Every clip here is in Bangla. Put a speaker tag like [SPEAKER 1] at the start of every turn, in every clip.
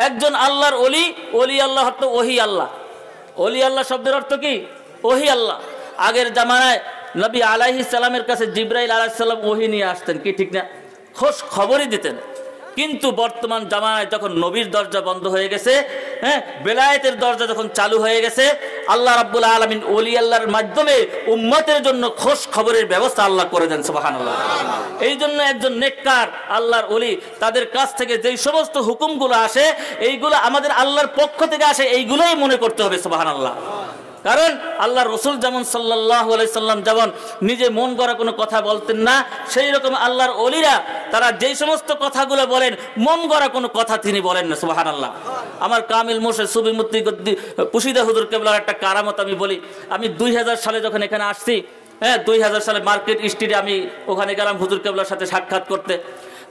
[SPEAKER 1] একজন আল্লাহর ওলি, ওলি আল্লাহ অর্থ ওহি আল্লাহ। ওলি আল্লাহ শব্দের অর্থ কি? ওহি আল্লাহ। আগের জামানায় নবী আলাইহিস সালামের কাছে জিবরাইল আলাইহিস সালাম ওহি নিয়ে আসতেন, কি ঠিক না? খোঁজ খবরই দিতেন। কিন্তু বর্তমান জামানায় যখন নবীর দরজা বন্ধ হয়ে গেছে, হ্যাঁ, বেলায়েতের দরজা যখন চালু হয়ে গেছে, আল্লাহ রাব্বুল আলামিন ওলি আল্লাহর মাধ্যমে উম্মতের জন্য খোঁজ খবরের ব্যবস্থা আল্লাহ করে দেন। সুবহানাল্লাহ। এই জন্য একজন নেককার আল্লাহর ওলি, তাদের কাছ থেকে যেই সমস্ত হুকুমগুলো আসে, এইগুলো আমাদের আল্লাহর পক্ষ থেকে আসে, এইগুলোই মনে করতে হবে। সুবহানাল্লাহ। কারণ আল্লাহ রসুল যেমন সাল্লাল্লাহু আলাইহি সাল্লাম যেমন নিজে মন গড়া কোনো কথা বলতেন না, সেই রকম আল্লাহর ওলিরা তারা যেই সমস্ত কথাগুলো বলেন, মন গড়া কোনো কথা তিনি বলেন না। সুবহানাল্লাহ। আমার কামিল মুর্শিদ সুফি মুফতি পুশিদা হুজুর কেবলার একটা কারামত আমি বলি। আমি 2000 সালে যখন এখানে আসছি, হ্যাঁ, 2000 সালে মার্কেট স্ট্রিটে আমি ওখানে গেলাম হুজুর কেবলার সাথে সাক্ষাৎ করতে।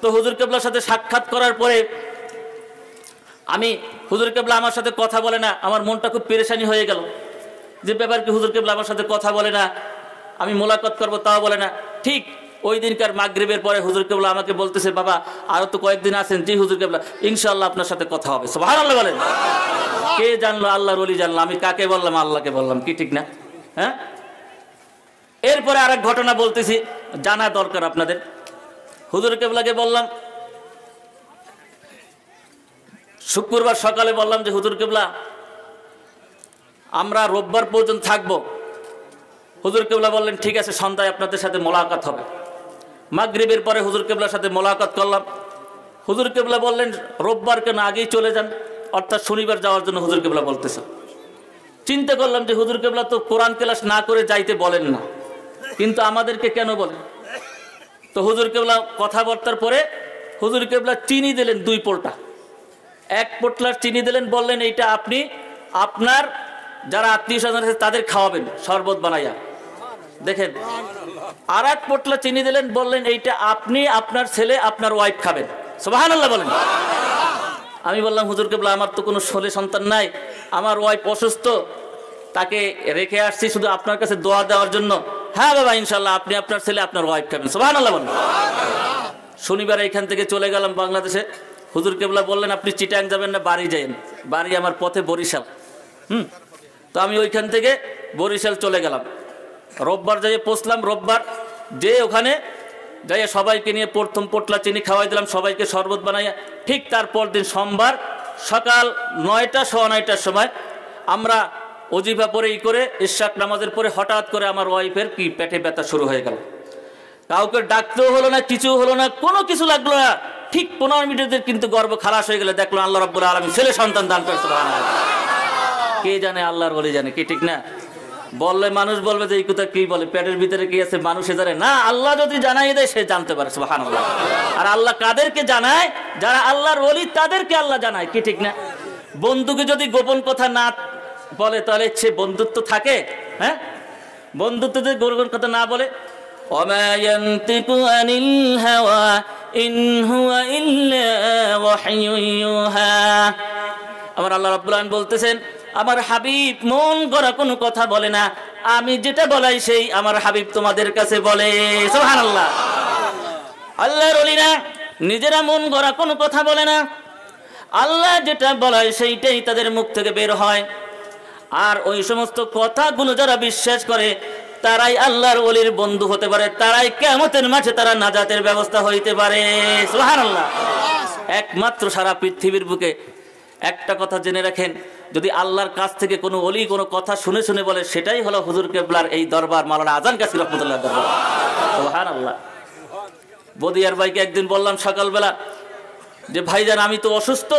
[SPEAKER 1] তো হুজুর কেবলার সাথে সাক্ষাৎ করার পরে আমি হুজুর কেবলা আমার সাথে কথা বলে না, আমার মনটা খুব পেরেশানি হয়ে গেল। যে ব্যাপার কি হুজুর কেবলা আমার সাথে কথা বলে না, আমি মোলাকাত করবো তাও বলে না। ঠিক ওই দিনকার মাগরিবের পরে হুজুর কেবলা আমাকে বলতেছে, বাবা আরো তো কয়েকদিন আছেন। জি হুজুর কেবলা, ইনশাআল্লাহ আপনার সাথে কথা হবে। সুবহানাল্লাহ বলেন। কে জানলো? আল্লাহর ওলি জানলো। আমি কাকে বললাম? আল্লাহকে বললাম, কি ঠিক না? হ্যাঁ। এরপরে আরেক ঘটনা বলতেছি, জানা দরকার আপনাদের। হুজুর কেবলাকে বললাম, শুক্রবার সকালে বললাম যে হুজুর কেবলা আমরা রোববার পর্যন্ত থাকবো। হুজুর কেবলা বললেন, ঠিক আছে, সন্ধ্যায় আপনাদের সাথে মোলাকাত হবে। মাগরিবের পরে হুজুর কেবলার সাথে মোলাকাত করলাম। হুজুর কেবলা বললেন, রোববার কেন আগেই চলে যান, অর্থাৎ শনিবার যাওয়ার জন্য হুজুর কেবলা বলতেছে। চিন্তা করলাম যে হুজুর কেবলা তো কোরআন ক্লাস না করে যাইতে বলেন না, কিন্তু আমাদেরকে কেন বলেন? তো হুজুর কেবলা কথাবার্তার পরে হুজুর কেবলা চিনি দিলেন 2 পোটলা। 1 পোটলার চিনি দিলেন, বললেন এইটা আপনি আপনার যারা আত্মীয় স্বজন আছে তাদের খাওয়াবেন শরবত বানাইয়া। দেখেন। আর 1 পোটলা চিনি দিলেন, বললেন এইটা আপনি আপনার ছেলে আপনার ওয়াইফ খাবেন। সুবহানাল্লাহ বলেন। আমি বললাম, হুজুর কেবলা আমার তো কোনো ছেলে সন্তান নাই, আমার ওয়াইফ অসুস্থ, তাকে রেখে আসছি শুধু আপনার কাছে দোয়া দেওয়ার জন্য। হ্যাঁ বাবা, ইনশাআল্লাহ আপনি আপনার ছেলে আপনার ওয়াইফ খাবেন। সুবহানাল্লাহ বলেন। শনিবার এখান থেকে চলে গেলাম বাংলাদেশে। হুজুর কেবলা বললেন, আপনি চিটাং যাবেন না, বাড়ি যাবেন? বাড়ি আমার পথে বরিশাল। তো আমি ওইখান থেকে বরিশাল চলে গেলাম। রোববার যাই পৌঁছলাম। রোববার যে ওখানে যাই সবাইকে নিয়ে প্রথম পোটলা চিনি খাওয়াই দিলাম, সবাইকে শরবত বানাইয়া। ঠিক তারপর দিন সোমবার সকাল 9টা, 9:15টার সময় আমরা ওজিফা পরে করে ইশাক নামাজের পরে হঠাৎ করে আমার ওয়াইফের কি পেটে ব্যথা শুরু হয়ে গেল। কাউকে ডাকতেও হলো না, কিছু হলো না, কোনো কিছু লাগলো না। ঠিক 15 মিনিটের কিন্তু গর্ভ খালাস হয়ে গেলে দেখলো আল্লাহ রাব্বুল আলামিন ছেলে সন্তান দান করেছে। সুবহানাল্লাহ। কে জানে? আল্লাহর ওলি জানে, কি ঠিক না? বললে মানুষ বলবে যে এই কথা কি বলে, পেটের ভিতরে কি আছে মানুষে জানে না। আল্লাহ যদি জানাই দেয় সে জানতে পারে। সুবহানাল্লাহ। আর আল্লাহ কাদেরকে জানায়? যারা আল্লাহর ওলি তাদেরকে আল্লাহ জানায়, কি ঠিক না? বন্ধুকে যদি গোপন কথা না বলে তাহলে সে বন্ধুত্ব থাকে? হ্যাঁ, বন্ধুত্ব যদি গোপন কথা না বলে, ওমা ইয়ানতিকু আনিল হাওয়া ইন হুয়া ইল্লা ওয়াহয়ু ইউহা। আমার আল্লাহ রাব্বুল আলামিন বলতেছেন, আমার হাবিব মন গড়া কোনো কথা বলে না, আমি যেটা বলাই সেই আমার হাবিব তোমাদের কাছে বলে। সুবহানাল্লাহ। আল্লাহর ওলিরা নিজেরা মন গড়া কোনো কথা বলে না, আল্লাহ যেটা বলায় সেইটাই তাদের মুখ থেকে বের হয়। আর ওই সমস্ত কথাগুলো যারা বিশ্বাস করে তারাই আল্লাহর ওলির বন্ধু হতে পারে, তারাই কিয়ামতের মাঠে তারা নাজাতের ব্যবস্থা হইতে পারে। সুবহানাল্লাহ। একমাত্র সারা পৃথিবীর বুকে একটা কথা জেনে রাখেন, যদি আল্লাহর কাছ থেকে কোনো ওলি কোনো কথা শুনে শুনে বলে, সেটাই হলো হুজুর কেবলার এই দরবার, মাওলানা আজান কাসি রহমাতুল্লাহ দরবার। সুবহানাল্লাহ। বদিয়ার ভাইকে একদিন বললাম সকালবেলা যে ভাইজান আমি তো অসুস্থ,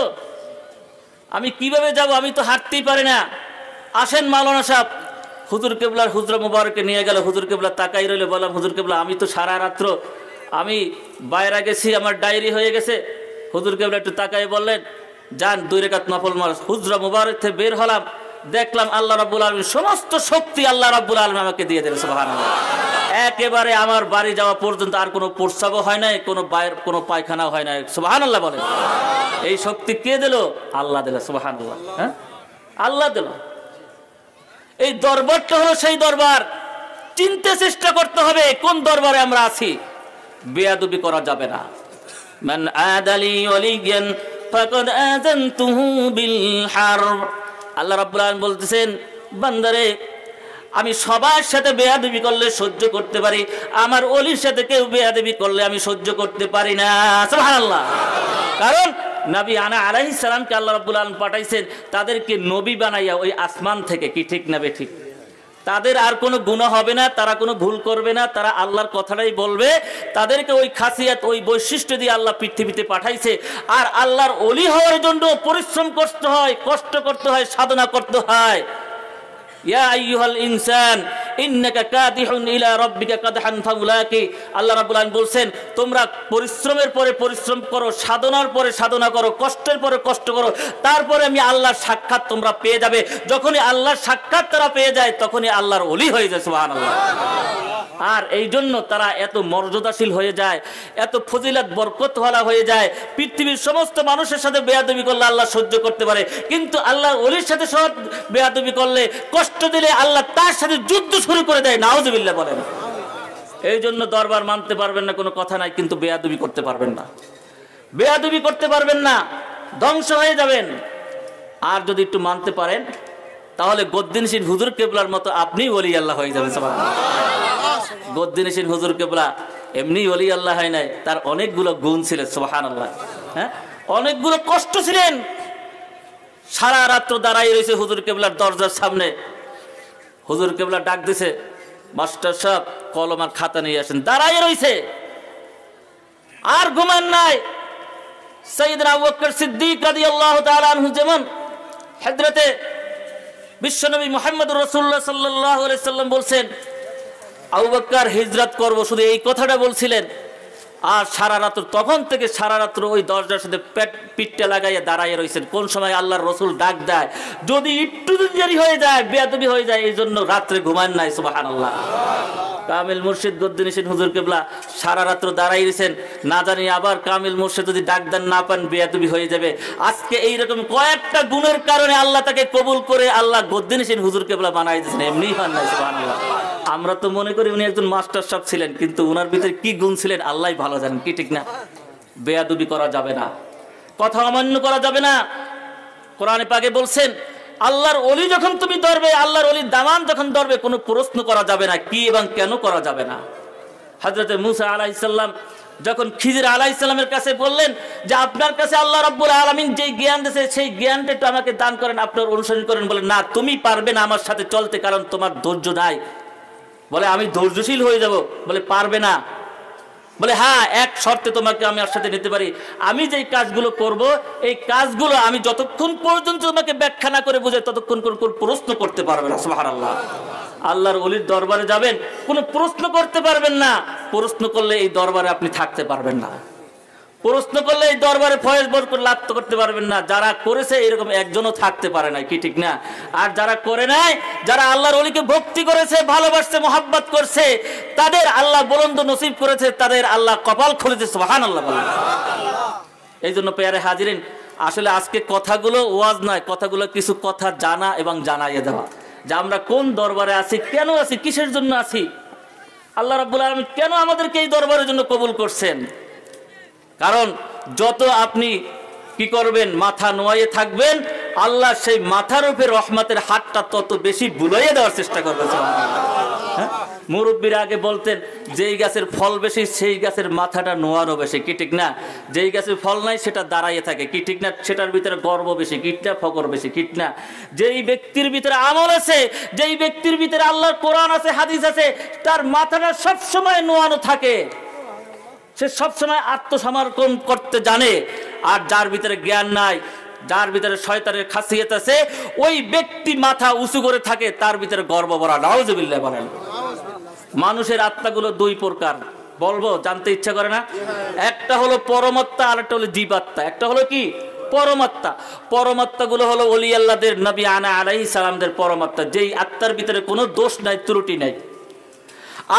[SPEAKER 1] আমি কিভাবে যাব, আমি তো হাঁটতেই পারি না, আসেন মাওলানা সাহেব। হুজুর কেবলার হুজরা মুবারককে নিয়ে গেল। হুজুর কেবলা তাকাই রইলে। বললাম, হুজুর কেবলা আমি তো সারা রাত্র আমি বাইরে গেছি, আমার ডায়েরি হয়ে গেছে। হুজুর কেবলা একটু তাকাই বললেন, যান 2 রাকাত নফল নামাজ। হুজরা মুবারক থেকে বের হলাম, দেখলাম আল্লাহ রাব্বুল আলামিন সমস্ত শক্তি আল্লাহ রাব্বুল আলামিন আমাকে দিয়ে দিলেন। সুবহানাল্লাহ। একেবারে আমার বাড়ি যাওয়া পর্যন্ত আর কোনো প্রস্রাবও হয় নাই, কোনো বাইরের কোনো পায়খানাও হয় নাই। সুবহানাল্লাহ বলেন। এই শক্তি কে দিল? আল্লাহ দিল। সুবহানাল্লাহ। হ্যাঁ, আল্লাহ দিল। এই দরবারটা হলো সেই দরবার। চিনতে চেষ্টা করতে হবে কোন দরবারে আমরা আছি। বেয়াদবি করা যাবে না। মান আদালি ওয়ালিয়ান ফাকাদ আযানতুহু বিল হারব। আল্লাহ রাব্বুল আলামিন বলতেছেন, বান্দারে আমি সবার সাথে বেয়াদবি করলে সহ্য করতে পারি, আমার ওলির সাথে কেউ বেয়াদবি করলে আমি সহ্য করতে পারি না। সুবহানাল্লাহ। কারণ নবী আলাইহিস সালামকে আল্লাহ রাব্বুল আলামিন পাঠাইছেন তাদেরকে নবী বানাইয়া ওই আসমান থেকে, কি ঠিক না বেঠিক? তাদের আর কোনো গুনাহ হবে না, তারা কোনো ভুল করবে না, তারা আল্লাহর কথাটাই বলবে। তাদেরকে ওই খাসিয়াত, ওই বৈশিষ্ট্য দিয়ে আল্লাহ পৃথিবীতে পাঠাইছে। আর আল্লাহর ওলি হওয়ার জন্য পরিশ্রম করতে হয়, কষ্ট করতে হয়, সাধনা করতে হয়। ইয়া আইয়ুহাল ইনসান ইন্নাকা কাদিহুন ইলা রাব্বিকা কাদহান ফাউলাকি। আল্লাহ রাব্বুল আলামিন বলছেন, তোমরা পরিশ্রমের পরে পরিশ্রম করো, সাধনার পরে সাধনা করো, কষ্টের পরে কষ্ট করো, তারপরে আমি আল্লাহর সাক্ষাৎ তোমরা পেয়ে যাবে। যখনই আল্লাহর সাক্ষাৎ তারা পেয়ে যায় তখনই আল্লাহর ওলি হয়ে যায়। সুবহানাল্লাহ। আর এই জন্য তারা এত মর্যাদাশীল হয়ে যায়, এত ফজিলত বরকতওয়ালা হয়ে যায়। পৃথিবীর সমস্ত মানুষের সাথে বেয়াদবি করলে আল্লাহ সহ্য করতে পারে, কিন্তু আল্লাহর ওলির সাথে সব বেয়াদবি করলে, কষ্ট দিলে আল্লাহ তার সাথে যুদ্ধ শুরু করে দেয়। নাউজুবিল্লাহ বলেন। এই জন্য দরবার মানতে পারবেন না, কোনো কথা নাই, কিন্তু বেয়াদবি করতে পারবেন না, বেয়াদবি করতে পারবেন না, ধ্বংস হয়ে যাবেন। আর যদি একটু মানতে পারেন তাহলে গদ্দিনশীল হুজুর কেবলার মতো আপনি ওলি আল্লাহ হয়ে যাবেন। গদ্দিনশীল হুজুর কেবলা এমনি ওলি আল্লাহ হয় নাই, তার অনেকগুলো গুণ ছিল। সুবহানাল্লাহ। হ্যাঁ, অনেকগুলো কষ্ট ছিলেন। সারা রাত্র দাঁড়াই রয়েছে হুজুর কেবলার দরজার সামনে। হুজুর কেবলা ডাক দিছে, মাস্টার সাহেব কলম আর খাতা নিয়ে আসেন। দাঁড়াই রয়েছে, আর ঘুমান নাই। সাইয়েদনা আবু বকর সিদ্দিক রাদিয়াল্লাহু তাআলা আনহু যেমন হযরতে বিশ্বনবী মুহাম্মদুর রাসূলুল্লাহ সাল্লাল্লাহু আলাইহি সাল্লাম বলছেন, আবু বকর হিজরত করব, শুধু এই কথাটা বলছিলেন। আর সারা রাত, তখন থেকে সারা রাত্র ওই দরজার সাথে পিঠটা লাগাইয়া দাঁড়াইয়া রয়েছেন। কোন সময় আল্লাহর রসুল ডাক দেয়, যদি একটু দেরি হয়ে যায়, বেয়াদবি হয়ে যায়, এই জন্য রাত্রে ঘুমান নাই। সুবহানাল্লাহ। কামিল মুর্শিদ গদ্দিনশীল হুজুর কেবলা সারা রাত্র দাঁড়াই রয়েছেন, না জানি আবার কামিল মুর্শিদ যদি ডাক দেন না পান বেয়াদবি হয়ে যাবে। আজকে এইরকম কয়েকটা গুণের কারণে আল্লাহ তাকে কবুল করে আল্লাহ গদ্দিনশীল হুজুর কেবলা বানাই দিয়েছেন, এমনি হন নাই। সুবহানাল্লাহ। আমরা তো মনে করি উনি একজন মাস্টার সাহেব ছিলেন, কিন্তু উনার ভিতরে কি গুণ ছিলেন আল্লাহ ভালো জানেন, কি ঠিক না? বেয়াদবি করা যাবে না, কথা অমান্য করা যাবে না। কোরআনে পাকে বলছেন, আল্লাহর ওলি যখন তুমি ধরবে, আল্লাহর ওলির দামান যখন ধরবে, কোনো প্রশ্ন করা যাবে না, কি এবং কেন করা যাবে না। হযরতে মূসা আলাইহিস সালাম যখন খিজির আলাইহিস সালামের কাছে বললেন যে আপনার কাছে আল্লাহ রাব্বুল আলামিন যে জ্ঞান দিয়েছে সেই জ্ঞানটা একটু আমাকে দান করেন, আপনার অনুসরণ করেন। বলে, না, তুমি পারবে না আমার সাথে চলতে, কারণ তোমার ধৈর্য নাই। বলে, আমি ধৈর্যশীল হয়ে যাব। বলে, পারবে না। বলে, হ্যাঁ, এক শর্তে তোমাকে আমি আমার সাথে নিতে পারি। আমি যেই কাজগুলো করব, এই কাজগুলো আমি যতক্ষণ পর্যন্ত তোমাকে ব্যাখ্যা না করে বুঝাই ততক্ষণ কোন প্রশ্ন করতে পারবে না। সুবহানাল্লাহ। আল্লাহর ওলির দরবারে যাবেন, কোনো প্রশ্ন করতে পারবেন না। প্রশ্ন করলে এই দরবারে আপনি থাকতে পারবেন না, প্রশ্ন করলে এই দরবারে ফয়েজ বরকত লাভ করতে পারবেন না। যারা করেছে এরকম একজনও থাকতে পারে না, কি ঠিক না? আর যারা করে নাই, যারা আল্লাহর ওলিকে ভক্তি করেছে, ভালোবাসছে, মহব্বত করছে, তাদের আল্লাহ বুলন্দ নসিব করেছে, তাদের আল্লাহ কপাল খুলেছে। সুবহানাল্লাহ। এই জন্য পেয়ারে হাজিরিন, আসলে আজকে কথাগুলো ওয়াজ নয়, কথাগুলো কিছু কথা জানা এবং জানাইয়ে দেওয়া, যে আমরা কোন দরবারে আছি, কেন আছি, কিসের জন্য আছি, আল্লাহ রাব্বুল আলামিন কেন আমাদেরকে এই দরবারের জন্য কবুল করছেন। কারণ যত আপনি কি করবেন, মাথা নোয়াইয়ে থাকবেন, আল্লাহ সেই মাথার উপরে রহমতের হাতটা তত বেশি বুলাইয়ে দেওয়ার চেষ্টা করবে। মুরব্বীরা আগে বলতেন, যেই গাছের ফল বেশি সেই গাছের মাথাটা নোয়ানো বেশি, কি ঠিক না? যেই গাছের ফল নাই সেটা দাঁড়াইয়ে থাকে, কি ঠিক না? সেটার ভিতরে গর্ব বেশি, কি না? ফকর বেশি, কি না? যেই ব্যক্তির ভিতরে আমল আছে, যেই ব্যক্তির ভিতরে আল্লাহর কোরআন আছে, হাদিস আছে, তার মাথাটা সবসময় নোয়ানো থাকে, সে সবসময় আত্মসমর্পণ করতে জানে। আর যার ভিতরে জ্ঞান নাই, যার ভিতরে শয়তানের খাসিয়ত আছে, ওই ব্যক্তি মাথা উঁচু করে থাকে, তার ভিতরে গর্ব ভরা। নাউজুবিল্লাহ বলেন। মানুষের আত্মাগুলো দুই প্রকার, বলবো, জানতে ইচ্ছা করে না? একটা হলো পরমাত্মা, আর একটা হলো জীবাত্মা। একটা হলো কি? পরমাত্মা। পরমাত্মা গুলো হলো ওলি আল্লাহদের, নবী আলাইহিস সালামদের পরমাত্মা, যেই আত্মার ভিতরে কোনো দোষ নাই, ত্রুটি নাই।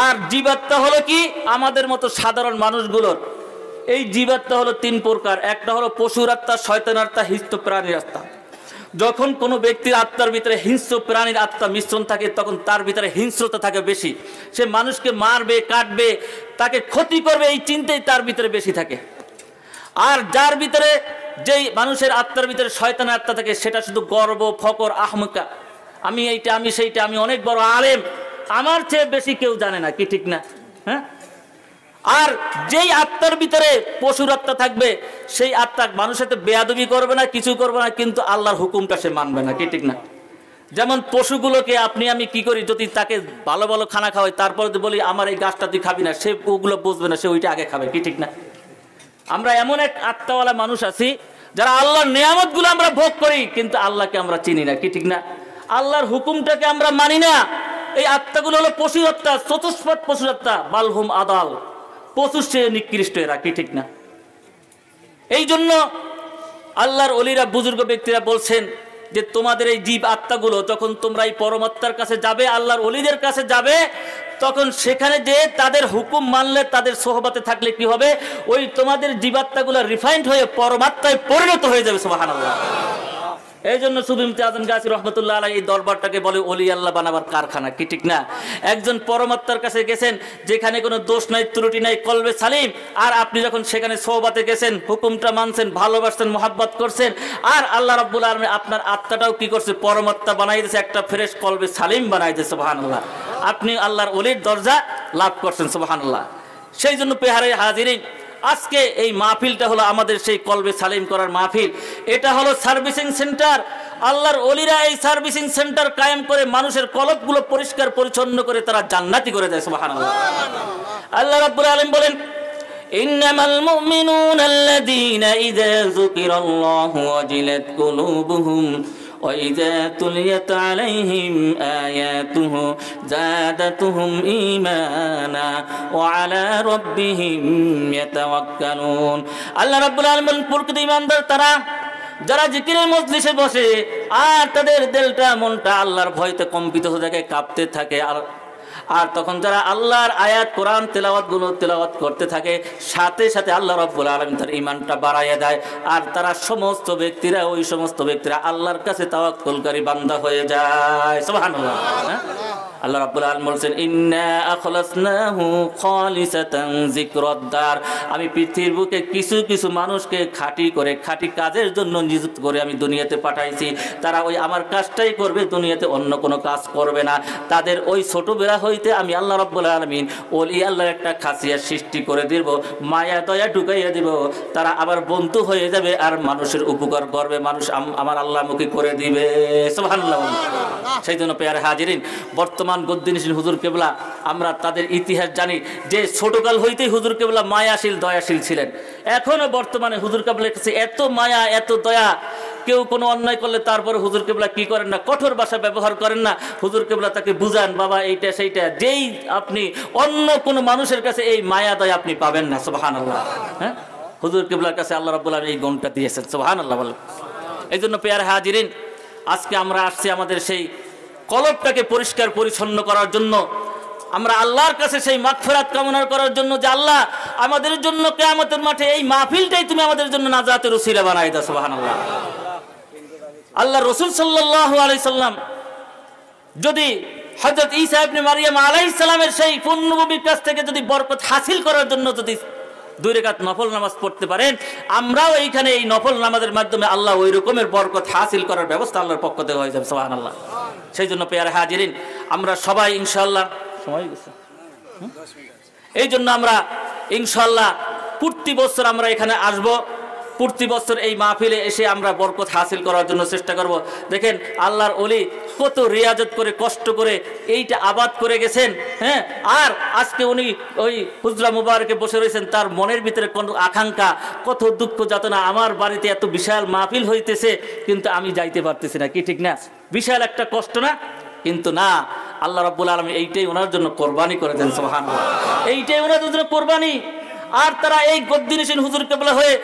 [SPEAKER 1] আর জীবাত্মা হলো কি? আমাদের মতো সাধারণ মানুষগুলোর। এই জীবাত্মা হলো তিন প্রকার। একটা হলো পশুর আত্মা, শয়তান আত্মা, হিংস্র প্রাণীর আত্মা। যখন কোনো ব্যক্তির আত্মার ভিতরে হিংস্র প্রাণীর আত্মা মিশ্রণ থাকে, তখন তার ভিতরে হিংস্রতা থাকে বেশি। সে মানুষকে মারবে, কাটবে, তাকে ক্ষতি করবে, এই চিন্তাই তার ভিতরে বেশি থাকে। আর যার ভিতরে যেই মানুষের আত্মার ভিতরে শয়তানের আত্মা থাকে সেটা শুধু গর্ব, ফকর, আহমকা, আমি এইটা, আমি সেইটা, আমি অনেক বড় আলেম, আমার চেয়ে বেশি কেউ জানে না, কি ঠিক না? হ্যাঁ। আর যেই আত্মার ভিতরে পশুর আত্মা থাকবে সেই আত্মা মানুষের সাথে বেয়াদবি করবে না, কিছু করবে না, কিন্তু আল্লাহর হুকুমটা সে মানবে না, কি ঠিক না? যেমন পশুগুলোকে আপনি আমি কি করি, যদি তাকে ভালো ভালো খানা খাওয়াই, তারপর যদি বলি আমার এই গাছটা তুই খাবি না, সে ওগুলো বুঝবে না, সে ওইটা আগে খাবে, কি ঠিক না? আমরা এমন এক আত্মাওয়ালা মানুষ আছি যারা আল্লাহর নিয়ামতগুলো আমরা ভোগ করি কিন্তু আল্লাহকে আমরা চিনি না, কি ঠিক না? আল্লাহর হুকুমটাকে আমরা মানি না। এই আত্মাগুলো হলো পশুর আত্মা, চতুষ্পদ পশুর আত্মা, বালহুম আদাল, পশুর চেয়ে নিকৃষ্ট এরা, কি ঠিক না? এই জন্য আল্লাহর ওলিরা, বুজুর্গ ব্যক্তিরা বলছেন যে তোমাদের এই জীব আত্মাগুলো যখন তোমরা এই পরমাত্মার কাছে যাবে, আল্লাহর ওলিদের কাছে যাবে, তখন সেখানে যে তাদের হুকুম মানলে, তাদের সোহবতে থাকলে কি হবে, ওই তোমাদের জীবাত্মাগুলো রিফাইন্ড হয়ে পরমাত্মায় পরিণত হয়ে যাবে। সুবহানাল্লাহ। এই জন্য সুফি মুফতি আজম গাছী রহমতুল্লাহ আলাইহি এই দরবারটাকে বলে ওলি আল্লাহ বানাবার কারখানা, কি ঠিক না? একজন পরমাত্মার কাছে গেছেন যেখানে কোনো দোষ নাই, ত্রুটি নাই, কলবে সালিম, আর আপনি যখন সেখানে সোহবতে গেছেন, হুকুমটা মানছেন, ভালোবাসছেন, মোহাব্বত করছেন, আর আল্লাহ রাব্বুল আলামিন আপনার আত্মাটাও কি করছে, পরমাত্মা বানাই দিয়েছে, একটা ফ্রেশ কলবে সালিম বানাই দিয়েছে। সুবহানাল্লাহ। আপনি আল্লাহর ওলির দরজা লাভ করছেন। সুবহানাল্লাহ। সেই জন্য পেহারে হাজিরিন, আজকে এই মাহফিলটা হলো আমাদের সেই কলবে সালিম করার মাহফিল। এটা হলো সার্ভিসিং সেন্টার। আল্লাহর ওলিরা এই সার্ভিসিং সেন্টার কায়েম করে মানুষের কলবগুলো পরিষ্কার পরিচ্ছন্ন করে তারা জান্নাতি করে দেয়। সুবহানাল্লাহ। আল্লাহ রাব্বুল আলামিন বলেন, ইন্নামাল মুমিনুনা আল্লাযীনা ইযা যুকিরাল্লাহু ওয়াজিলাত কুলুবুহুম وَإِذَا تُلِيَتْ عَلَيْهِمْ آيَاتُهُ زَادَتْهُمْ إِيمَانًا وَعَلَى رَبِّهِمْ يَتَوَكَّلُونَ। আল্লাহ রাব্বুল আলামিন প্রকৃত ঈমানদার তারা যারা জিকিরের মজলিসে বসে আর তাদের দিলটা, মনটা আল্লাহর ভয়তে কম্পিত হয়ে থাকে, কাঁপতে থাকে, আর তখন যারা আল্লাহর আয়াত কোরআন তেলাওয়াতগুলো তেলাওয়াত করতে থাকে, সাথে সাথে আল্লাহ রাব্বুল আলামিন তার ঈমানটা বাড়াইয়া দেয়, আর তারা সমস্ত ব্যক্তিরা, ওই সমস্ত ব্যক্তিরা আল্লাহর কাছে তাওয়াক্কুলকারী বান্দা হয়ে যায়। সুবহানাল্লাহ। আল্লাহ রাব্বুল আলামিন বলেন, ইন্না আখলাসনাহু খালিসাতান যিকরাদ্দার, আমি পৃথিবীর বুকে কিছু কিছু মানুষকে খাঁটি করে, খাঁটি কাজের জন্য নিযুক্ত করে আমি দুনিয়াতে পাঠাইছি। তারা ওই আমার কাজটাই করবে, দুনিয়াতে অন্য কোনো কাজ করবে না। তাদের ওই ছোটবেলা হইতে আমি আল্লাহ রাব্বুল আলামিন ওলি আল্লাহর একটা খাসিয়াত সৃষ্টি করে দিব, মায়া দয়া ঢুকাইয়া দিব, তারা আবার বন্ধু হয়ে যাবে আর মানুষের উপকার করবে, মানুষ আমার আল্লাহমুখী করে দিবে। সুবহানাল্লাহ। সেই জন্য পেয়ারে হাজিরিন, বর্তমান গদ্দিনশীল হুজুর কেবলা, আমরা তাদের ইতিহাস জানি যে ছোটকাল হইতেই হুজুর কেবলা মায়াশীল, দয়াশীল ছিলেন। এখনো বর্তমানে হুজুর কেবলার কাছে এত মায়া, এত দয়া, কেউ কোনো অন্যায় করলে তারপরে হুজুর কেবলা কি করেন না, কঠোর ভাষা ব্যবহার করেন না। হুজুর কেবলা তাকে বুঝান, বাবা এইটা সেইটা, যেই আপনি অন্য কোনো মানুষের কাছে এই মায়া দয়া আপনি পাবেন না। সুবহানাল্লাহ। হ্যাঁ, হুজুর কেবলার কাছে আল্লাহ রাব্বুল আলামিন এই গুণটা দিয়েছেন। সুবহানাল্লাহ বলেন। এই জন্য পেয়ারে হাজিরিন, আজকে আমরা আসছি আমাদের সেই কলবটাকে পরিষ্কার পরিচ্ছন্ন করার জন্য, আমরা আল্লাহর কাছে সেই মাগফিরাত কামনা করার জন্য যে আল্লাহ আমাদের জন্য কিয়ামতের মাঠে এই মাহফিলটাই তুমি আমাদের জন্য নাজাতের ওসিলা বানাই দাও। সুবহানাল্লাহ। আল্লাহ রাসূল সাল্লাল্লাহু আলাইহি সাল্লাম যদি হযরত ঈসা ইবনে মারইয়াম আলাইহিস সালামের সেই পুণ্যভূমির কাছ থেকে যদি বরকত হাসিল করার জন্য যদি 2 রাকাত নফল নামাজ পড়তে পারেন, আমরাও এইখানে এই নফল নামাজের মাধ্যমে আল্লাহ ওই রকমের বরকত হাসিল করার ব্যবস্থা আল্লাহর পক্ষ থেকে হয়ে যাবে। সুবহানাল্লাহ। সেই জন্য পেয়ারে হাজিরিন, আমরা সবাই ইনশাআল্লাহ, সময় গেছে, এই জন্য আমরা ইনশাআল্লাহ প্রতি বছর আমরা এখানে আসব, প্রতি বছর এই মাহফিলে এসে আমরা বরকত হাসিল করার জন্য চেষ্টা করব। দেখেন আল্লাহর ওলি কত রিয়াজত করে, কষ্ট করে এইটা আবাদ করে গেছেন। হ্যাঁ, আর আজকে উনি ওই হুজরা মুবারকে বসে রয়েছেন, তার মনের ভিতরে কোন আকাঙ্ক্ষা, কত দুঃখ যাতনা, আমার বাড়িতে এত বিশাল মাহফিল হইতেছে কিন্তু আমি যাইতে পারতেছি না, কি ঠিক না? বিশাল একটা কষ্ট না? কিন্তু না, আল্লাহ রাব্বুল আলামিন এইটাই ওনার জন্য কোরবানি করে দেন। সুবহানাল্লাহ। এইটাই ওনাদের জন্য কোরবানি। আর তারা এই গদ্দিনশীল হুজুর কেবলা হয়ে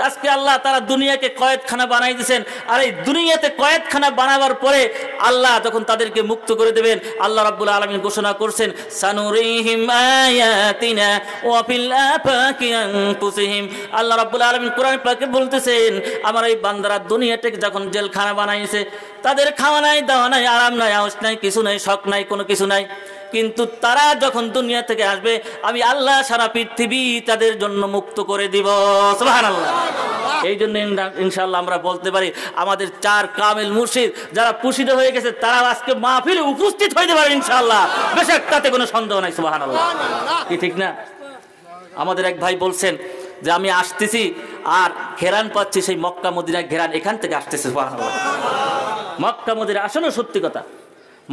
[SPEAKER 1] আজকে আল্লাহ তারা দুনিয়াকে কয়েদখানা বানাই দিয়েছেন। আর এই দুনিয়াতে কয়েদখানা বানাবার পরে আল্লাহ যখন তাদেরকে মুক্ত করে দেবেন, আল্লাহ রাব্বুল আলামিন ঘোষণা করছেন, সানুরিহিম আয়াতিনা ওয়া ফিল আফাকি আনফুসিহিম। আল্লাহ রাব্বুল আলামিন কোরআন পাকে বলতেছেন, আমার এই বান্দারা দুনিয়াটাকে যখন জেলখানা বানাইছে, তাদের খাওয়া নাই, দাওয়া নাই, আরাম নাই, আউস নাই, কিছু নাই, শখ নাই, কোনো কিছু নাই, কিন্তু তারা যখন দুনিয়া থেকে আসবে আমি আল্লাহ সারা পৃথিবী তাদের জন্য মুক্ত করে দিব। সুবহানাল্লাহ। এই জন্য ইনশাআল্লাহ আমরা বলতে পারি আমাদের 4 কামেল মুর্শিদ যারা পুষিত হয়ে গেছে তারা আজকে মাহফিলে উপস্থিত হইতে পারে ইনশাআল্লাহ, বেশক তাতে কোনো সন্দেহ নাই। সুবহানাল্লাহ, কি ঠিক না? আমাদের এক ভাই বলছেন যে আমি আসতেছি আর ঘেরান পাচ্ছি, সেই মক্কা মদিনার ঘেরান এখান থেকে আসতেছে। সুবহানাল্লাহ, মক্কা মদিনা আসলে সত্যি কথা,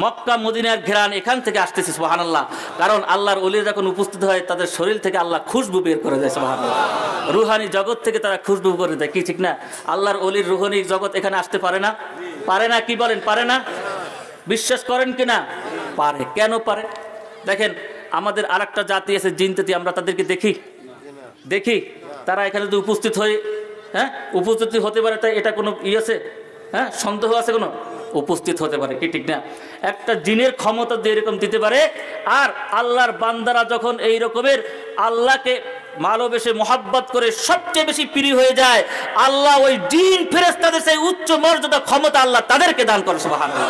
[SPEAKER 1] মক্কা মদিনার ঘেরান এখান থেকে আসতেছে। সুবহানাল্লাহ, কারণ আল্লাহর ওলিরা যখন উপস্থিত হয় তাদের শরীর থেকে আল্লাহ খুশবু বের করে দেয়। সুবহানাল্লাহ, রুহানি জগৎ থেকে তারা খুশবু করে দেয়, কি ঠিক না? আল্লাহর ওলির রুহানি জগৎ এখানে আসতে পারে না? পারে না? কি বলেন, পারে না? বিশ্বাস করেন কিনা? পারে। কেন পারে? দেখেন, আমাদের আরেকটা জাতি আছে জিন জাতি, আমরা তাদেরকে দেখি তারা এখানে যদি উপস্থিত হয়ে উপস্থিত হতে পারে, তাই এটা কোনো আছে? সন্দেহ আছে কোনো? উপস্থিত হতে পারে, কি ঠিক না? একটা জিনের ক্ষমতা দিয়ে এরকম দিতে পারে। আর আল্লাহর বান্দারা যখন এই রকমের আল্লাহকে ভালোবেসে মহাব্বত করে সবচেয়ে বেশি প্রিয় হয়ে যায়, আল্লাহ ওই জিন ফেরেশতাদের সেই উচ্চ মর্যাদা ক্ষমতা আল্লাহ তাদেরকে দান করে। সুবহানাল্লাহ,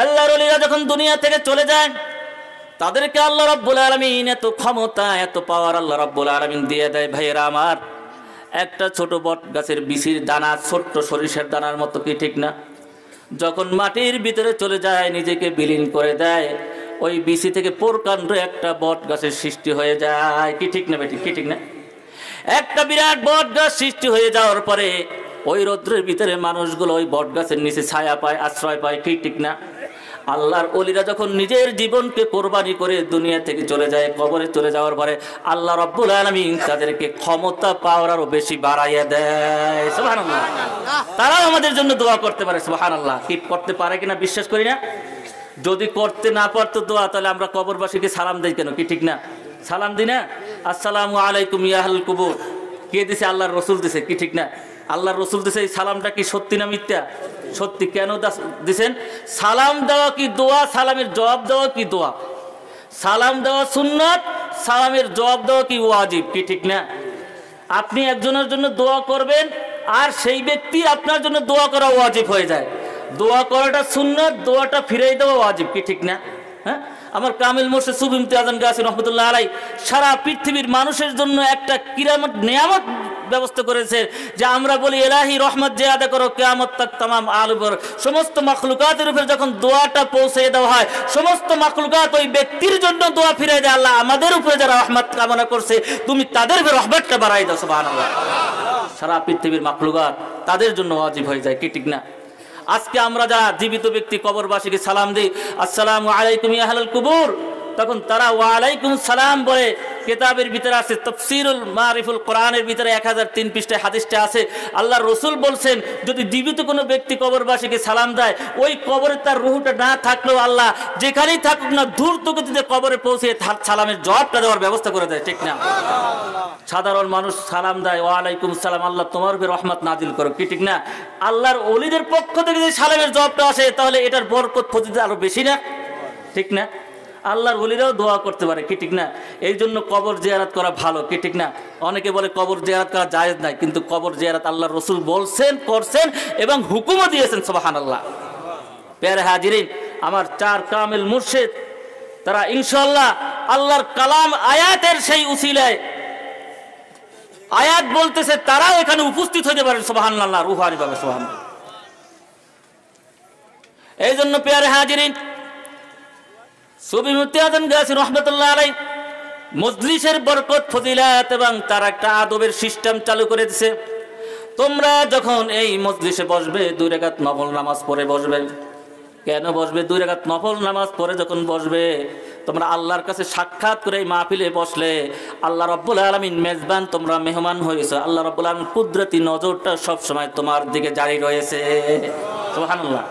[SPEAKER 1] আল্লাহর ওলিরা যখন দুনিয়া থেকে চলে যায় তাদেরকে আল্লাহ রাব্বুল আলামিন এত ক্ষমতা, এত পাওয়ার আল্লাহ রাব্বুল আলামিন দিয়ে দেয়। ভাইয়েরা আমার, একটা ছোট বট গাছের বিচির দানা, ছোট্ট সরিষার দানার মতো, কি ঠিক না? যখন মাটির ভিতরে চলে যায়, নিজেকে বিলীন করে দেয়, ওই বিচি থেকে প্রকাণ্ড একটা বট গাছের সৃষ্টি হয়ে যায়, কি ঠিক না বেটি? কি ঠিক না? একটা বিরাট বট গাছ সৃষ্টি হয়ে যাওয়ার পরে ওই রৌদ্রের ভিতরে মানুষগুলো ওই বট গাছের নিচে ছায়া পায়, আশ্রয় পায়, কি ঠিক না? আল্লাহর ওলিরা যখন নিজের জীবনকে কোরবানি করে দুনিয়া থেকে চলে যায়, কবরে চলে যাওয়ার পরে আল্লাহ রাব্বুল আলামিন তাদেরকে ক্ষমতা পাওয়ার আরো বেশি বাড়াইয়া দেয়। সুবহানাল্লাহ, তারাও আমাদের জন্য দোয়া করতে পারে। সুবহানাল্লাহ, কি করতে পারে কিনা বিশ্বাস করি না? যদি করতে না পারতো দোয়া, তাহলে আমরা কবরবাসীকে সালাম দেই কেন? কি ঠিক না? সালাম দিই না? আসসালামু আলাইকুম ইয়া আহলাল কুবুর। কে দিছে? আল্লাহর রাসূল দিছে, কি ঠিক না? আল্লাহর রাসূল দিছে। এই সালামটা কি সত্যি না মিথ্যা? সত্যি। কেন দিছেন? সালাম দেওয়া কি দোয়া? সালামের জবাব দেওয়া কি দোয়া? সালাম দেওয়া সুন্নাত, সালামের জবাব দেওয়া কি ওয়াজিব, কি ঠিক না? আপনি একজনের জন্য দোয়া করবেন আর সেই ব্যক্তি আপনার জন্য দোয়া করা ওয়াজিব হয়ে যায়। দোয়া করাটা সুন্নাত, দোয়াটা ফিরাই দেওয়া ওয়াজিব, কি ঠিক না? হ্যাঁ, আমার কামিল মুর্শিদ সুফি ইমতিয়াজ গাছী রহমতুল্লাহ আলাইহি সারা পৃথিবীর মানুষের জন্য একটা কিরামত নিয়ামত ব্যবস্থা করেছে, যে আমরা বলি ইলাহি রহমত জিয়াদা করো কিয়ামত তাক তামাম আলুর সমস্ত মাখলুকাতের উপর যখন দোয়াটা পৌঁছে দেওয়া হয়, সমস্ত মাখলুকাত ওই ব্যক্তির জন্য দোয়া ফিরাই দেয়, আল্লাহ আমাদের উপরে যারা রহমত কামনা করছে তুমি তাদের উপর রহমতটা বাড়াই দাও। সুবহানাল্লাহ, সারা পৃথিবীর মাখলুকাত তাদের জন্য ওয়াজিব হয়ে যায়, কি ঠিক না? আজকে আমরা যারা জীবিত ব্যক্তি কবরবাসীকে সালাম দিই, আসসালামু আলাইকুম ইয়া আহলাল কুবুর, তখন তারা ওয়া আলাইকুম সালাম বলে। কিতাবের ভিতরে আছে তাফসীরুল মারিফুল কোরআনের ভিতরে 1003 পৃষ্ঠায় হাদিসটা আছে। আল্লাহর রাসূল বলছেন, যদি জীবিত কোনো ব্যক্তি কবরবাসীকে সালাম দেয়, ওই কবরে তার রূহটা না থাকলেও আল্লাহ যেখানেই থাকুক না দ্রুত গতিতে কবরে পৌঁছে সালামের জবাবটা দেওয়ার ব্যবস্থা করে দেয়, ঠিক না? সাধারণ মানুষ সালাম দেয়, ওয়া আলাইকুম সালাম, আল্লাহ তোমার উপরে রহমত নাজিল করো, কি ঠিক না? আল্লাহর ওলিদের পক্ষ থেকে যদি সালামের জবাবটা আসে, তাহলে এটার বরকত ফজিলত আরো বেশি না, ঠিক না? আল্লাহর ওলিরাও দোয়া করতে পারে, কি ঠিক না? এই জন্য কবর জিয়ারত করা ভালো, কি ঠিক না? অনেকে বলে কবর জিয়ারত করা জায়েজ নাই, কিন্তু কবর জিয়ারত আল্লাহর রাসূল বলছেন, করছেন এবং হুকুমও দিয়েছেন। সুবহানাল্লাহ, প্যারে হাজিরিন, আমার 4 কামিল মুর্শিদ তারা ইনশাআল্লাহ আল্লাহর কালাম আয়াতের সেই উসিলায় আয়াত বলতেছে, তারাও এখানে উপস্থিত হতে পারেন। সুবহানাল্লাহ, রুহানি ভাবে। সুবহানাল্লাহ, এই জন্য প্যারে হাজিরিন, সুফি ইমতিয়াজ গাছী রাহমাতুল্লাহ আলাইহি মজলিসের বরকত ফজিলাত এবং তার একটা আদবের সিস্টেম চালু করে দিয়েছে। তোমরা যখন এই মজলিসে বসবে, 2 রাকাত নফল নামাজ পড়ে বসবে। কেন বসবে? 2 রাকাত নফল নামাজ পড়ে যখন বসবে, তোমরা আল্লাহর কাছে সাক্ষাৎ করে এই মাহফিলে বসলে আল্লাহ রাব্বুল আলামিন মেজবান, তোমরা মেহমান হয়েছে। আল্লাহ রাব্বুল আলামিন কুদরতি নজরটা সব সময় তোমার দিকে জারি রয়েছে। সুবহানাল্লাহ,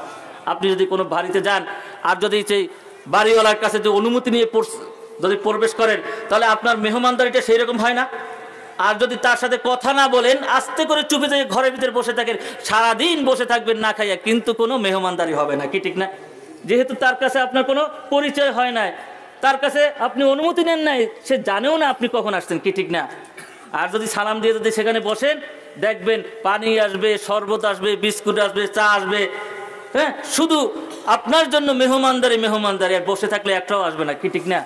[SPEAKER 1] আপনি যদি কোনো বাড়িতে যান আর যদি সেই বাড়িওয়ালার কাছে যে অনুমতি নিয়ে যদি প্রবেশ করেন, তাহলে আপনার মেহমানদারিটা সেই রকম হয় না? আর যদি তার সাথে কথা না বলেন, আস্তে করে চুপে থেকে ঘরের ভিতরে বসে থাকেন, সারাদিন বসে থাকবেন না খাইয়া, কিন্তু কোনো মেহমানদারি হবে না, কি ঠিক না? যেহেতু তার কাছে আপনার কোনো পরিচয় হয় নাই, তার কাছে আপনি অনুমতি নেন নাই, সে জানেও না আপনি কখন আসছেন, কি ঠিক না? আর যদি সালাম দিয়ে যদি সেখানে বসেন, দেখবেন পানি আসবে, শরবত আসবে, বিস্কুট আসবে, চা আসবে, হ্যাঁ, শুধু আপনার জন্য মেহমানদারি মেহমানদারি, আর বসে থাকলে একটাও আসবে না, কি ঠিক না?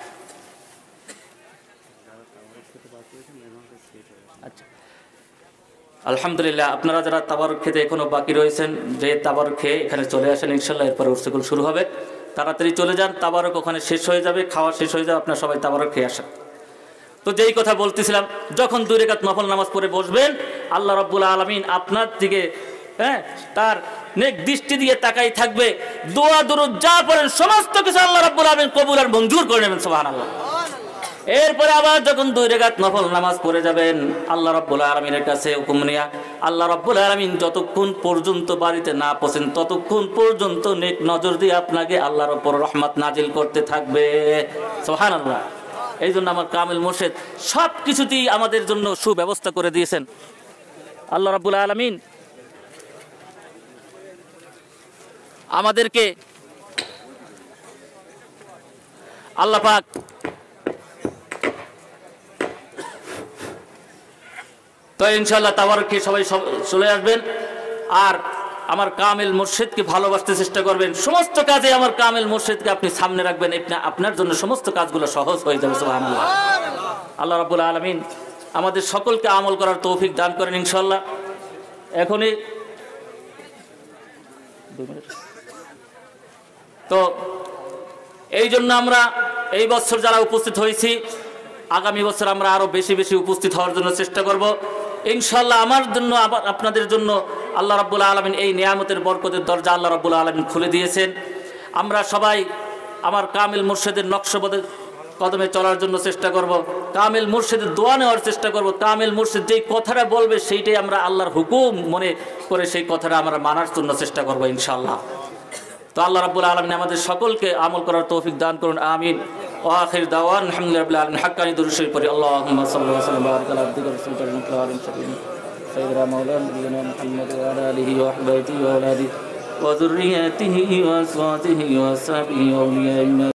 [SPEAKER 1] আচ্ছা, আলহামদুলিল্লাহ, আপনারা যারা তাবারুক খেতে এখনও বাকি রয়েছেন, যে তাবারুক খেয়ে এখানে চলে আসেন, ইনশাল্লাহ এরপরে উর্সুগুল শুরু হবে। তাড়াতাড়ি চলে যান, তাবারুক ওখানে শেষ হয়ে যাবে, খাওয়া শেষ হয়ে যাবে, আপনারা সবাই তাবারুক খেয়ে আসেন। তো যেই কথা বলতেছিলাম, যখন 2 রাকাত নফল নামাজ পড়ে বসবেন, আল্লাহ রাব্বুল আলামিন আপনার দিকে তার নেক দৃষ্টি দিয়ে তাকাই থাকবে। দোয়া দরুদ যা পড়েন সমস্ত কিছু আল্লাহ রাব্বুল আলামিন কবুল আর মঞ্জুর করে নেবেন, সুবহানাল্লাহ। এরপরে আবার যখন 2 রাকাত নফল নামাজ পড়ে যাবেন, আল্লাহ রাব্বুল আলামিনের কাছে হুকুম নিয়া, আল্লাহ রাব্বুল আলামিন যতক্ষণ পর্যন্ত বাড়িতে না পৌঁছেন ততক্ষণ পর্যন্ত নেক নজর দিয়ে আপনাকে আল্লাহর উপর রহমত নাজিল করতে থাকবে, সুবহানাল্লাহ। এই জন্য আমার কামিল মুর্শিদ সব কিছুতেই আমাদের জন্য সুব্যবস্থা করে দিয়েছেন। আল্লাহ রাব্বুল আলামিন আমাদেরকে, আল্লাহ পাক তো ইনশাআল্লাহ তাবারুক খেয়ে সবাই চলে আসবেন। আর আমার কামিল মুর্শিদকে ভালোবাসতে চেষ্টা করবেন। সমস্ত কাজে আমার কামিল মুর্শিদকে আপনি সামনে রাখবেন, আপনার জন্য সমস্ত কাজগুলো সহজ হয়ে যাবে, সুবহানাল্লাহ। আল্লাহ রাব্বুল আলামিন আমাদের সকলকে আমল করার তৌফিক দান করেন ইনশাআল্লাহ। এখনই তো এই জন্য আমরা এই বছর যারা উপস্থিত হয়েছি, আগামী বছর আমরা আরো বেশি বেশি উপস্থিত হওয়ার জন্য চেষ্টা করব ইনশাআল্লাহ। আমার জন্য, আপনাদের জন্য আল্লাহ রাব্বুল আলামিন এই নিয়ামতের বরকতের দরজা আল্লাহ রাব্বুল আলামিন খুলে দিয়েছেন। আমরা সবাই আমার কামিল মুর্শিদের নকশবদের কদমে চলার জন্য চেষ্টা করব, কামিল মুর্শিদের দোয়া নেওয়ার চেষ্টা করব। কামিল মুর্শিদ যেই কথাটা বলবে সেইটাই আমরা আল্লাহর হুকুম মনে করে সেই কথাটা আমরা মানার জন্য চেষ্টা করব ইনশাআল্লাহ। তো আল্লাহ রাব্বুল আলামিন আমাদের সকলকে আমল করার তৌফিক দান করুন, আমিন। ওয়া আখির দাওয়ান আলহামদুলিল্লাহি রাব্বিল আলামিন। হাক্কানি দুরূদ শরীফ পড়ি। আল্লাহুম্মা সাল্লি ওয়া সাল্লিম ওয়া বারিক আলা আবদিকা ওয়া রাসূলিকা মুহাম্মাদিন সাইয়্যিদিনা মাওলানা নবিয়িনা মুহাম্মদ ওয়া আলা আলিহি ওয়া সাহবিহি ওয়া আওলাদিহি ওয়া যুররিয়াতিহি ওয়া আসওয়াতিহি ওয়া আসহাবিহি ওয়া আউলিয়াইহি।